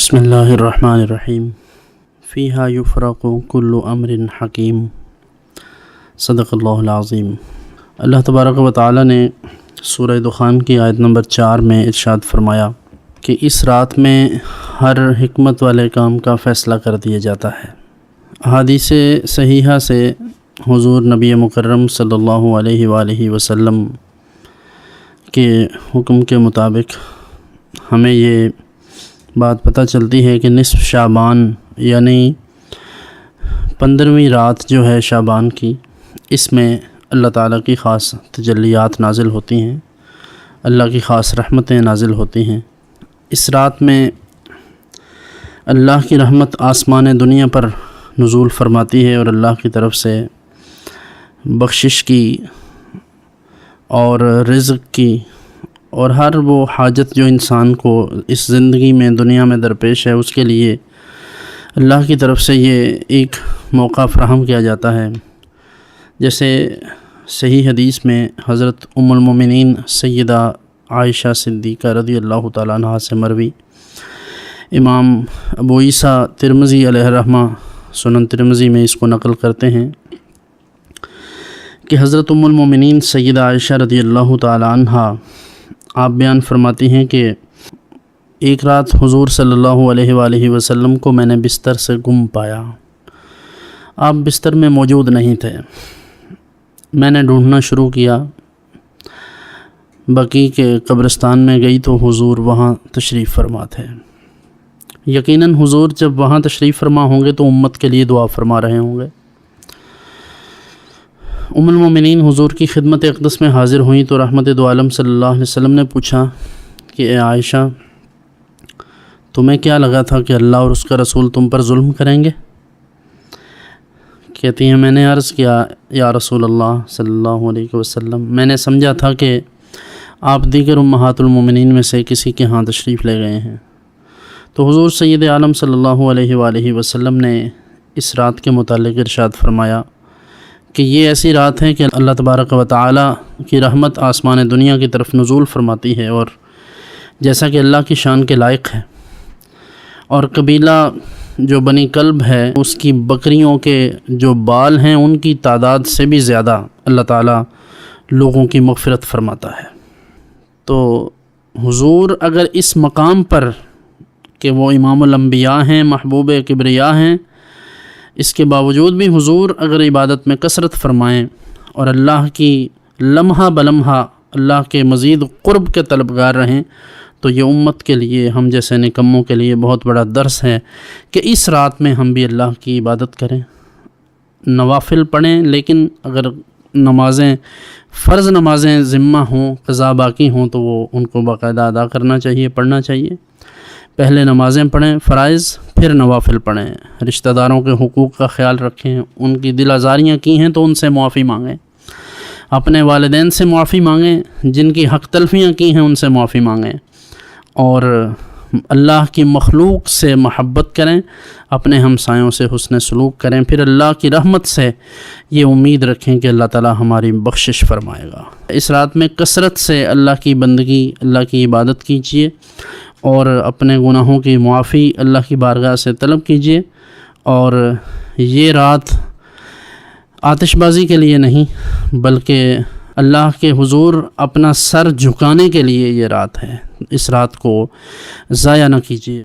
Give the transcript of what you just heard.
بسم اللہ الرحمن الرحیم فیہا یفرق کل امر حکیم صدق اللہ العظیم۔ اللہ تبارک و تعالی نے سورہ دخان کی آیت نمبر 4 میں ارشاد فرمایا کہ اس رات میں ہر حکمت والے کام کا فیصلہ کر دیا جاتا ہے۔ احادیث صحیحہ سے حضور نبی مکرم صلی اللہ علیہ وآلہ وسلم کے حکم کے مطابق ہمیں یہ بات پتہ چلتی ہے کہ نصف شعبان یعنی 15ویں رات جو ہے شعبان کی، اس میں اللہ تعالیٰ کی خاص تجلیات نازل ہوتی ہیں، اللہ کی خاص رحمتیں نازل ہوتی ہیں۔ اس رات میں اللہ کی رحمت آسمان دنیا پر نزول فرماتی ہے اور اللہ کی طرف سے بخشش کی اور رزق کی اور ہر وہ حاجت جو انسان کو اس زندگی میں دنیا میں درپیش ہے اس کے لیے اللہ کی طرف سے یہ ایک موقع فراہم کیا جاتا ہے۔ جیسے صحیح حدیث میں حضرت ام المومنین سیدہ عائشہ صدیقہ رضی اللہ تعالیٰ عنہا سے مروی، امام ابو عیسیٰ ترمذی علیہ الرحمہ سنن ترمذی میں اس کو نقل کرتے ہیں کہ حضرت ام المومنین سیدہ عائشہ رضی اللہ تعالیٰ عنہا آپ بیان فرماتی ہیں کہ ایک رات حضور صلی اللہ علیہ وآلہ وسلم کو میں نے بستر سے گم پایا۔ آپ بستر میں موجود نہیں تھے۔ میں نے ڈھونڈنا شروع کیا، بقیع کے قبرستان میں گئی تو حضور وہاں تشریف فرما تھے۔ یقیناً حضور جب وہاں تشریف فرما ہوں گے تو امت کے لیے دعا فرما رہے ہوں گے۔ ام المومنین حضور کی خدمت اقدس میں حاضر ہوئیں تو رحمت دو عالم صلی اللہ علیہ وسلم نے پوچھا کہ اے عائشہ، تمہیں کیا لگا تھا کہ اللہ اور اس کا رسول تم پر ظلم کریں گے؟ کہتی ہیں میں نے عرض کیا یا رسول اللہ صلی اللہ علیہ وسلم، میں نے سمجھا تھا کہ آپ دیگر امہات المومنین میں سے کسی کے ہاں تشریف لے گئے ہیں۔ تو حضور سید عالم صلی اللہ علیہ وآلہ وسلم نے اس رات کے متعلق ارشاد فرمایا کہ یہ ایسی رات ہے کہ اللہ تبارک و تعالی کی رحمت آسمان دنیا کی طرف نزول فرماتی ہے، اور جیسا کہ اللہ کی شان کے لائق ہے، اور قبیلہ جو بنی کلب ہے اس کی بکریوں کے جو بال ہیں ان کی تعداد سے بھی زیادہ اللہ تعالی لوگوں کی مغفرت فرماتا ہے۔ تو حضور اگر اس مقام پر کہ وہ امام الانبیاء ہیں، محبوب کبریا ہیں، اس کے باوجود بھی حضور اگر عبادت میں کثرت فرمائیں اور اللہ کی لمحہ بلمحہ اللہ کے مزید قرب کے طلبگار رہیں تو یہ امت کے لیے، ہم جیسے نکموں کے لیے بہت بڑا درس ہے کہ اس رات میں ہم بھی اللہ کی عبادت کریں، نوافل پڑھیں، لیکن اگر نمازیں فرض نمازیں ذمہ ہوں، قضا باقی ہوں تو وہ ان کو باقاعدہ ادا کرنا چاہیے، پڑھنا چاہیے۔ پہلے نمازیں پڑھیں فرائض، پھر نوافل پڑھیں، رشتہ داروں کے حقوق کا خیال رکھیں، ان کی دل آزاریاں کی ہیں تو ان سے معافی مانگیں، اپنے والدین سے معافی مانگیں، جن کی حق تلفیاں کی ہیں ان سے معافی مانگیں، اور اللہ کی مخلوق سے محبت کریں، اپنے ہمسایوں سے حسن سلوک کریں، پھر اللہ کی رحمت سے یہ امید رکھیں کہ اللہ تعالی ہماری بخشش فرمائے گا۔ اس رات میں کثرت سے اللہ کی بندگی، اللہ کی عبادت کیجیے اور اپنے گناہوں کی معافی اللہ کی بارگاہ سے طلب کیجیے، اور یہ رات آتش بازی کے لیے نہیں بلکہ اللہ کے حضور اپنا سر جھکانے کے لیے یہ رات ہے۔ اس رات کو ضائع نہ کیجیے۔